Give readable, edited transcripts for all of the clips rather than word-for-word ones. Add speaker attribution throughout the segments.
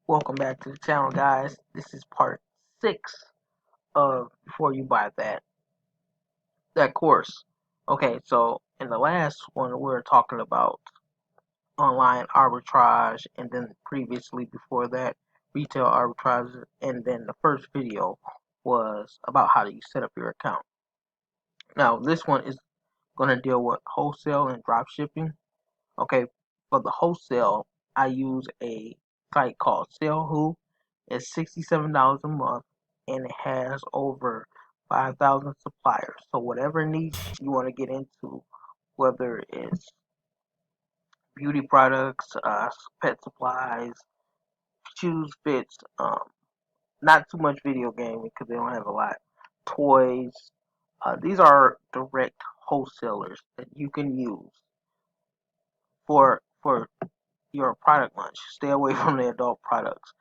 Speaker 1: Welcome back to the channel, guys. This is part 6 of Before You Buy that course. Okay, so in the last one we were talking about online arbitrage, and then previously before that retail arbitrage, and then the first video was about how do you set up your account. Now this one is going to deal with wholesale and drop shipping. Okay, for the wholesale, I use a site called Salehoo. It's $67 a month, and it has over 5,000 suppliers. So whatever niche you want to get into, whether it's beauty products, pet supplies, shoes, fits, not too much video gaming because they don't have a lot, toys. These are direct wholesalers that you can use for your product launch. Stay away from the adult products.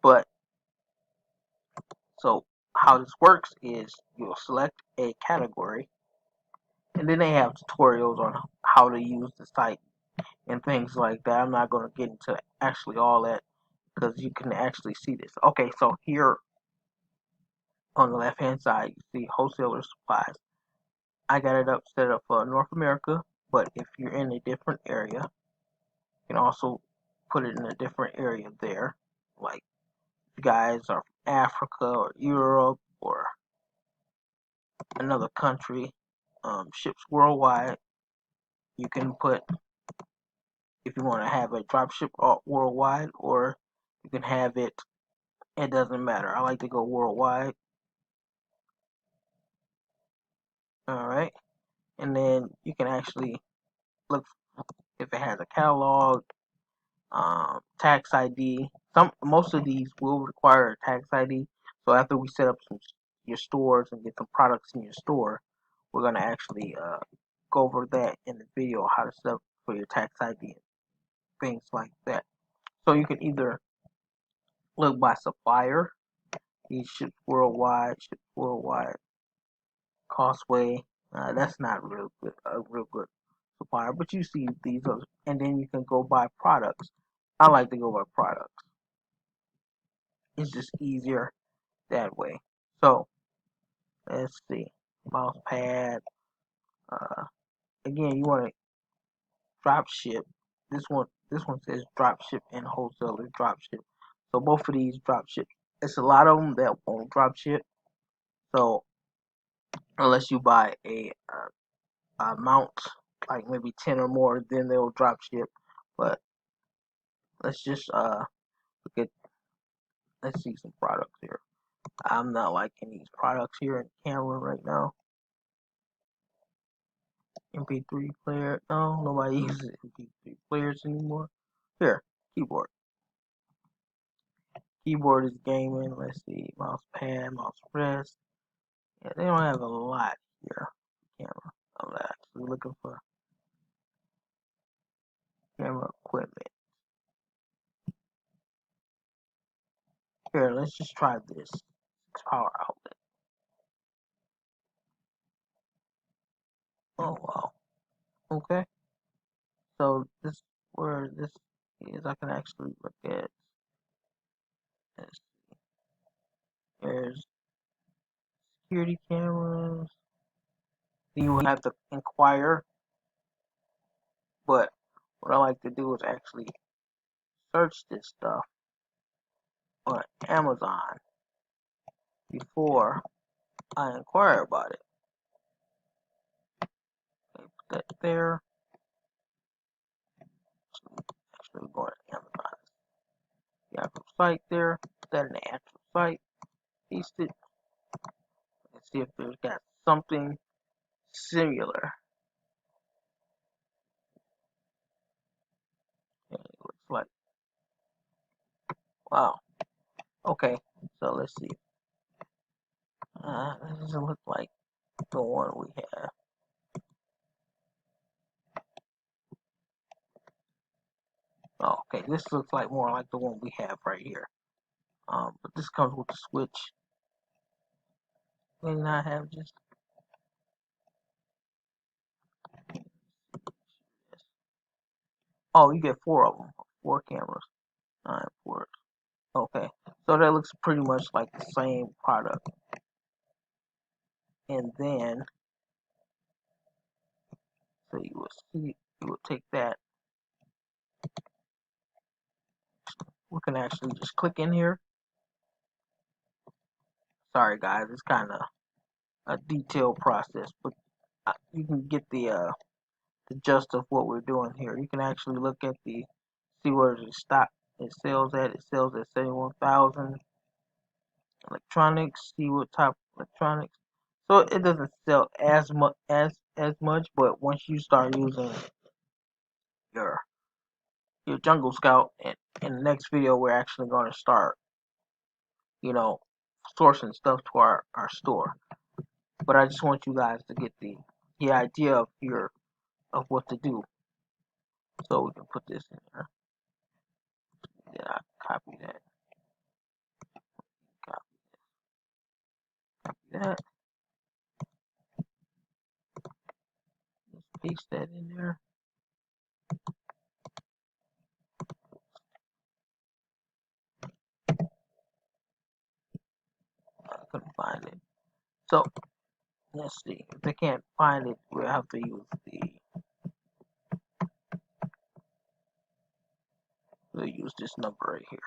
Speaker 1: But so how this works is you'll select a category, and then they have tutorials on how to use the site and things like that. I'm not going to get into actually all that because you can actually see this. Okay, so here on the left hand side you see wholesaler supplies. I got it set up for North America, but if you're in a different area, you can also put it in a different area there. Like you guys are from Africa or Europe or another country, ships worldwide. You can put, if you want to have a drop ship worldwide, or you can have it, it doesn't matter. I like to go worldwide. Alright, and then you can actually look if it has a catalog, tax ID. Most of these will require a tax ID. So after we set up your stores and get some products in your store, we're gonna actually go over that in the video, how to set up for your tax ID and things like that. So you can either look by supplier, these ships worldwide, Costway. That's not a real good supplier, but you see these others, and then you can go by products. I like to go by products. It's just easier that way. So let's see, mouse pad. Uh, Again, you want to drop ship. This one says drop ship and wholesaler drop ship. So both of these drop ship. It's a lot of them that won't drop ship. So unless you buy a amount like maybe 10 or more, then they'll drop ship. But let's just look at let's see some products here. I'm not liking these products here in camera right now. MP3 player. No, nobody uses MP3 players anymore. Here, keyboard. Keyboard is gaming. Let's see, mouse pad, mouse rest. Yeah, they don't have a lot here. Camera. I'm actually looking for camera equipment. Here, let's just try this. Power outlet. Oh wow. Okay. So this where this is, I can actually look at this. There's security cameras. Then you have to inquire, but what I like to do is actually search this stuff on Amazon before I inquire about it. Okay, put that there. Actually, go to Amazon. The actual site there. Put that in the actual site. Paste it. Let's see if there's got something similar. Okay, it looks like, wow. Okay, so let's see. It doesn't look like the one we have. Oh, okay, this looks like more like the one we have right here. But this comes with the Switch. May not have just. Oh, you get 4 of them, 4 cameras, 9 ports. So that looks pretty much like the same product. And then, so you will see, you will take that. We can actually just click in here. Sorry guys, it's kind of a detailed process, but you can get the gist of what we're doing here. You can actually look at see where it stop. It sells at. It sells at 71,000. Electronics. See what type of electronics. So it doesn't sell as much, but once you start using your Jungle Scout, and in the next video we're actually going to start, sourcing stuff to our store. But I just want you guys to get the idea of what to do. So we can put this in there. Then I copy that. Copy that. Just paste that in there. I couldn't find it. So let's see. If they can't find it, we'll have to use this number right here.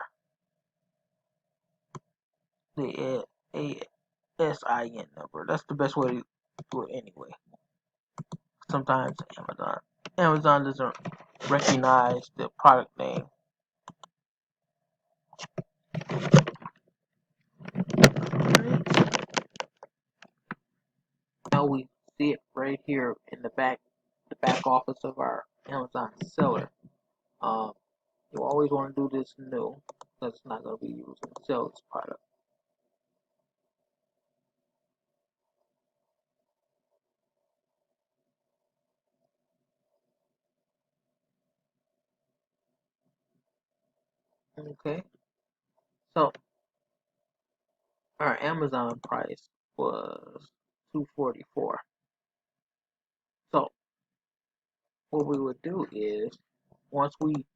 Speaker 1: The ASIN number. That's the best way to do it anyway. Sometimes Amazon doesn't recognize the product name. Now we see it right here in the back office of our Amazon seller. You always want to do this new, because it's not going to be used to sell this product. Okay, so our Amazon price was $244. So what we would do is, once we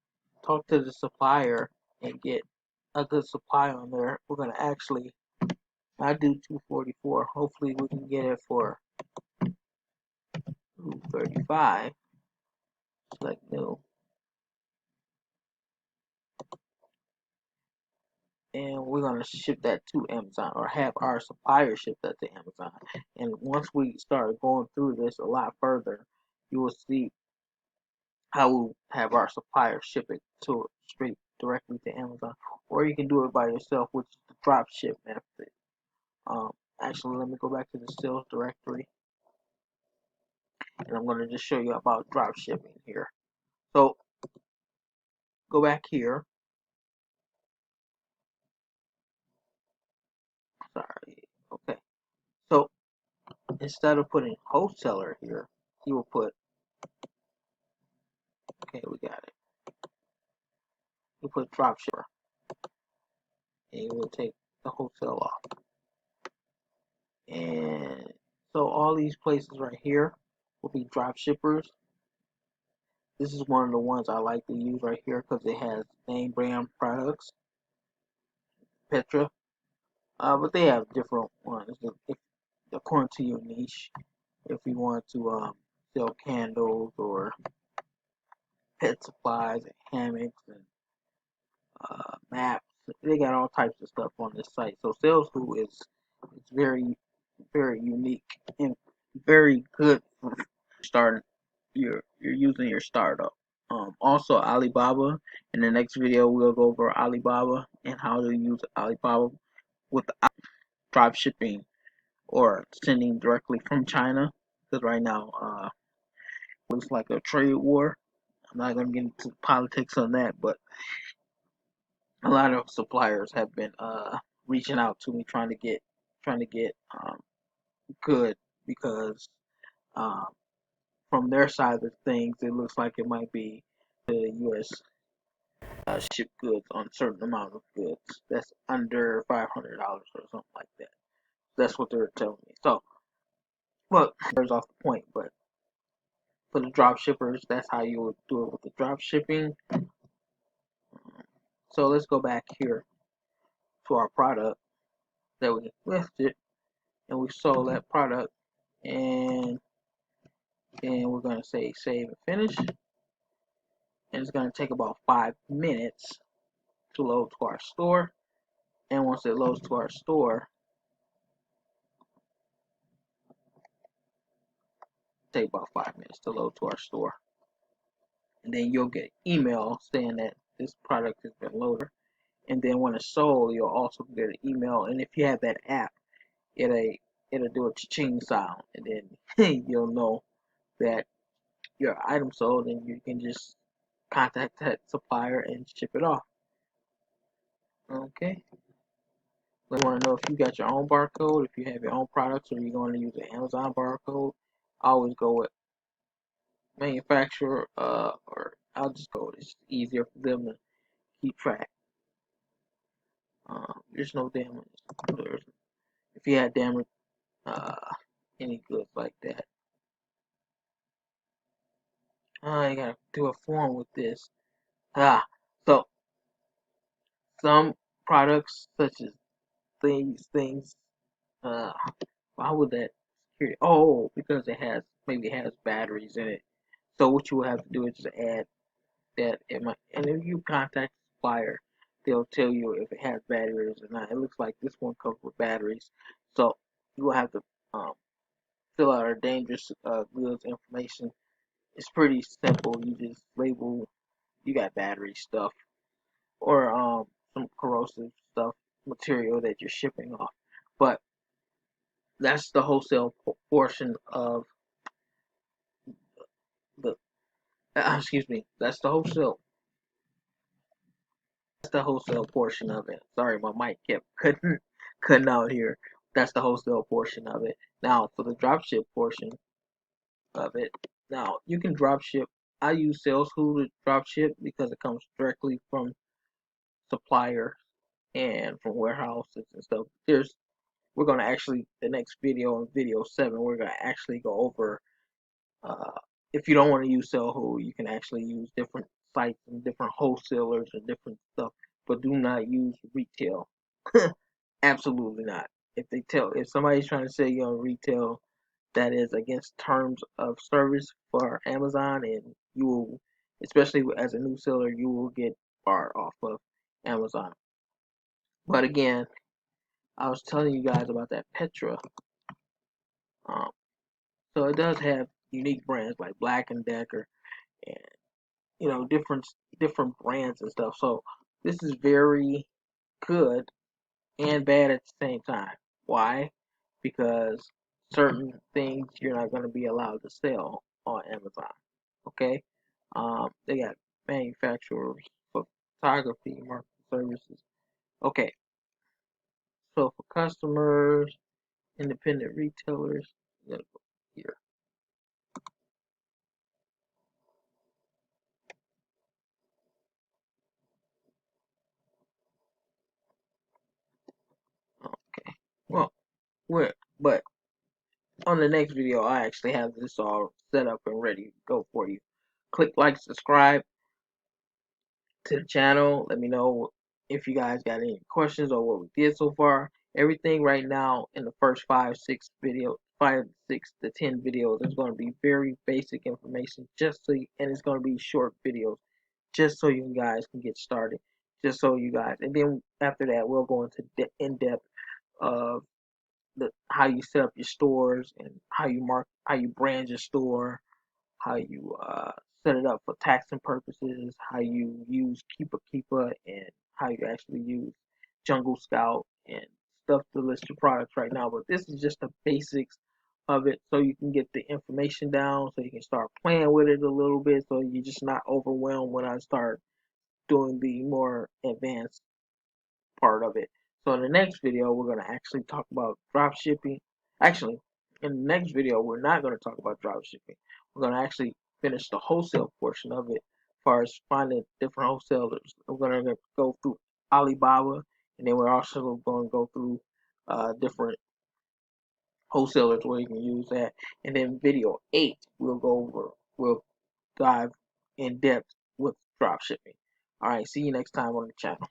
Speaker 1: talk to the supplier and get a good supply on there, we're gonna actually, I do 244. Hopefully we can get it for 235. Select new, and we're gonna ship that to Amazon, or have our supplier ship that to Amazon. And once we start going through this a lot further, you will see how we'll have our supplier ship it to straight directly to Amazon, or you can do it by yourself, which is the drop ship method. Actually, let me go back to the sales directory, and I'm going to just show you about drop shipping here. So go back here. Sorry. Okay. So instead of putting wholesaler here, you will put, okay, we got it. You put drop shipper, and you will take the wholesale off. And so all these places right here will be drop shippers. This is one of the ones I like to use right here because it has name brand products, Petra. But they have different ones if, according to your niche. If you want to sell candles or pet supplies and hammocks and maps, they got all types of stuff on this site. So Salehoo is very, very unique and very good for starting. You're using your startup. Also Alibaba. In the next video, we'll go over Alibaba and how to use Alibaba with drop shipping or sending directly from China. Because right now, looks like a trade war. I'm not gonna get into politics on that, but a lot of suppliers have been reaching out to me trying to get good, because um, from their side of things, it looks like it might be the U.S. Ship goods on a certain amount of goods that's under $500 or something like that. That's what they're telling me. So, well, there's off the point, but for the drop shippers, that's how you would do it with the drop shipping. So let's go back here. to our product that we listed, and we sold that product, and then we're going to say save and finish, and it's going to take about 5 minutes to load to our store. And once it loads to our store, take about 5 minutes to load to our store, and then you'll get an email saying that this product has been loaded. And then when it's sold, you'll also get an email, and if you have that app, it'll do a cha-ching sound, and then you'll know that your item sold, and you can just contact that supplier and ship it off. Okay. We want to know if you got your own barcode, if you have your own products, or you're going to use an Amazon barcode. I always go with manufacturer, or I'll just go with it. It's easier for them to keep track. There's no damage. If you had damage, any goods like that, I gotta do a form with this. So some products such as things, uh, why would that security? Oh, because maybe it has batteries in it. So what you will have to do is just add that and if you contact the supplier, they'll tell you if it has batteries or not. It looks like this one comes with batteries, so you will have to um, fill out our dangerous goods information. It's pretty simple. You just label you got battery stuff or some corrosive stuff material that you're shipping off. But that's the wholesale portion of the excuse me. That's the wholesale portion of it. Sorry, my mic kept cutting out here. That's the wholesale portion of it. Now for the dropship portion of it. Now you can dropship. I use Salehoo to dropship because it comes directly from suppliers and from warehouses and stuff. We're gonna actually the next video in video 7 we're gonna actually go over uh, if you don't want to use Salehoo, you can actually use different sites and different wholesalers and different stuff, but do not use retail. Absolutely not. If somebody's trying to sell you on retail, that is against terms of service for Amazon, and you will, especially as a new seller, you will get barred off of Amazon. But again, I was telling you guys about that Petra. Um, so it does have unique brands like Black and Decker and different brands and stuff. So this is very good and bad at the same time. Why? Because certain things you're not going to be allowed to sell on Amazon. Okay, they got manufacturers, photography, marketing services. Okay, so for customers, independent retailers, you gotta go here. Okay, well, but on the next video, I actually have this all set up and ready to go for you. Click like, subscribe to the channel. Let me know if you guys got any questions or what we did so far. Everything right now in the first 5, 6 to 10 videos is going to be very basic information, and it's going to be short videos, just so you guys can get started. And then after that, we'll go into in depth of how you set up your stores and how you brand your store, how you set it up for taxing purposes, how you use Keepa and how you actually use Jungle Scout and stuff to list your products right now. But this is just the basics of it so you can get the information down so you can start playing with it a little bit so you're just not overwhelmed when I start doing the more advanced part of it. So in the next video, we're going to actually talk about drop shipping. Actually, in the next video, we're not going to talk about drop shipping. We're going to actually finish the wholesale portion of it as far as finding different wholesalers. We're going to go through Alibaba, and then we're also going to go through different wholesalers where you can use that. And then video 8, we'll dive in depth with drop shipping. All right, see you next time on the channel.